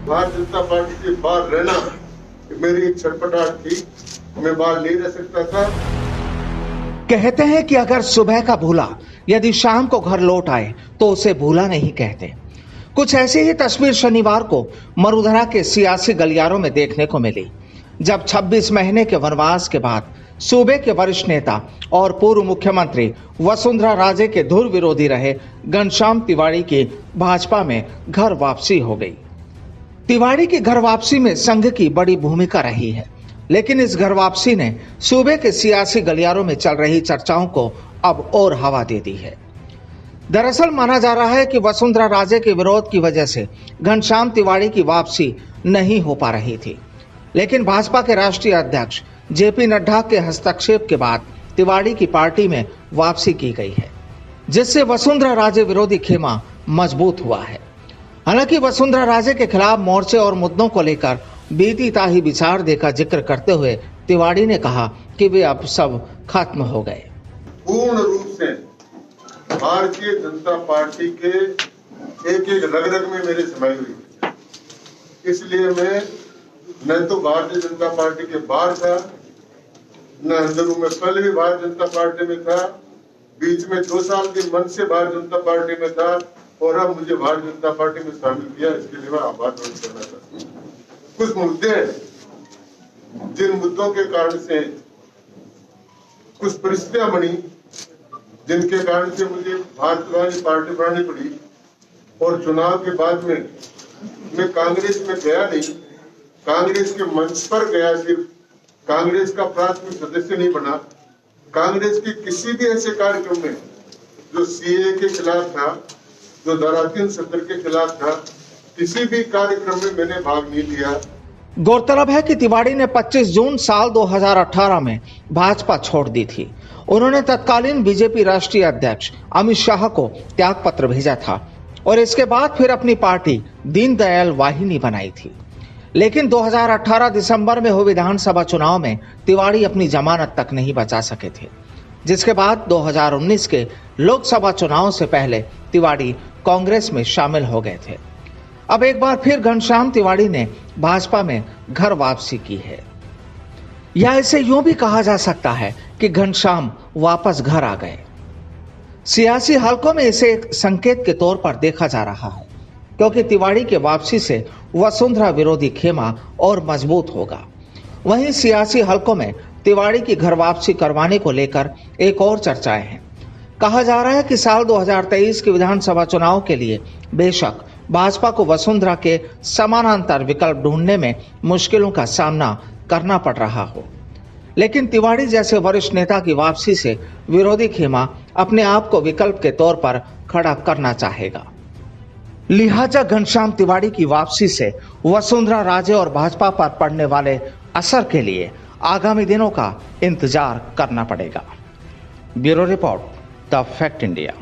Bharatiya Janata party से बाहर रहना मेरी एक छटपटाहट थी, मैं बाहर नहीं रह सकता था। कहते हैं कि अगर सुबह का भूला यदि शाम को घर लौट आए तो उसे भूला नहीं कहते। कुछ ऐसी ही तस्वीर शनिवार को मरुधरा के सियासी गलियारों में देखने को मिली, जब 26 महीने के वनवास के बाद सूबे के वरिष्ठ नेता और पूर्व मुख्यमंत्री वसुंधरा राजे के धुर विरोधी रहे घनश्याम तिवारी की भाजपा में घर वापसी हो गई। तिवारी की घर वापसी में संघ की बड़ी भूमिका रही है, लेकिन इस घर वापसी ने सूबे के सियासी गलियारों में चल रही चर्चाओं को अब और हवा दे दी है। दरअसल माना जा रहा है कि वसुंधरा राजे के विरोध की वजह से घनश्याम तिवारी की वापसी नहीं हो पा रही थी, लेकिन भाजपा के राष्ट्रीय अध्यक्ष जेपी नड्डा के हस्तक्षेप के बाद तिवारी की पार्टी में वापसी की गई है, जिससे वसुंधरा राजे विरोधी खेमा मजबूत हुआ है। हालांकि वसुंधरा राजे के खिलाफ मोर्चे और मुद्दों को लेकर बीती ताही विचार देकर जिक्र करते हुए तिवारी ने कहा कि वे अब सब खत्म हो गए। पूर्ण रूप से भारतीय जनता पार्टी के एक एक रग रग में मेरे समाई हुई, इसलिए मैं न तो भारतीय जनता पार्टी के बाहर था, न अंदर हूं। मैं पहले भी भारतीय जनता पार्टी में था, बीच में 2 साल के मन से भारतीय जनता पार्टी में था, और अब मुझे भारतीय जनता पार्टी में शामिल किया, इसके लिए मैं आभार व्यक्त करना चाहता हूँ। कुछ मुद्दे हैं जिन मुद्दों के कारण से कुछ परिस्थितियां बनी, जिनके कारण से मुझे भारतीय पार्टी बनानी पड़ी, और चुनाव के बाद में मैं कांग्रेस में गया नहीं, कांग्रेस के मंच पर गया, सिर्फ कांग्रेस का प्राथमिक सदस्य नहीं बना। कांग्रेस के किसी भी ऐसे कार्यक्रम में जो सीए के खिलाफ था, जो धारा 370 के खिलाफ था, किसी भी कार्यक्रम में मैंने भाग नहीं लिया। गौरतलब है कि तिवारी ने 25 जून साल 2018 में भाजपा छोड़ दी थी। उन्होंने तत्कालीन बीजेपी राष्ट्रीय अध्यक्ष अमित शाह को त्याग पत्र भेजा था और इसके बाद फिर अपनी पार्टी दीनदयाल वाहिनी बनाई थी। लेकिन 2018 दिसंबर में हुए विधानसभा चुनाव में तिवारी अपनी जमानत तक नहीं बचा सके थे, जिसके बाद 2019 के लोकसभा चुनाव से पहले तिवारी कांग्रेस में शामिल हो गए थे। अब एक बार फिर घनश्याम तिवारी ने भाजपा में घर वापसी की है, या इसे यूं भी कहा जा सकता है कि घनश्याम वापस घर आ गए। सियासी हलकों में इसे एक संकेत के तौर पर देखा जा रहा है, क्योंकि तिवारी के वापसी से वसुंधरा विरोधी खेमा और मजबूत होगा। वहीं सियासी हलकों में तिवारी की घर वापसी करवाने को लेकर एक और चर्चाएं हैं। कहा जा रहा है कि साल 2023 के विधानसभा चुनाव के लिए बेशक भाजपा को वसुंधरा के समानांतर विकल्प ढूंढने में मुश्किलों का सामना करना पड़ रहा हो, लेकिन तिवारी जैसे वरिष्ठ नेता की वापसी से विरोधी खेमा अपने आप को विकल्प के तौर पर खड़ा करना चाहेगा। लिहाजा घनश्याम तिवारी की वापसी से वसुंधरा राजे और भाजपा पर पड़ने वाले असर के लिए आगामी दिनों का इंतजार करना पड़ेगा। Bureau report, the fact India.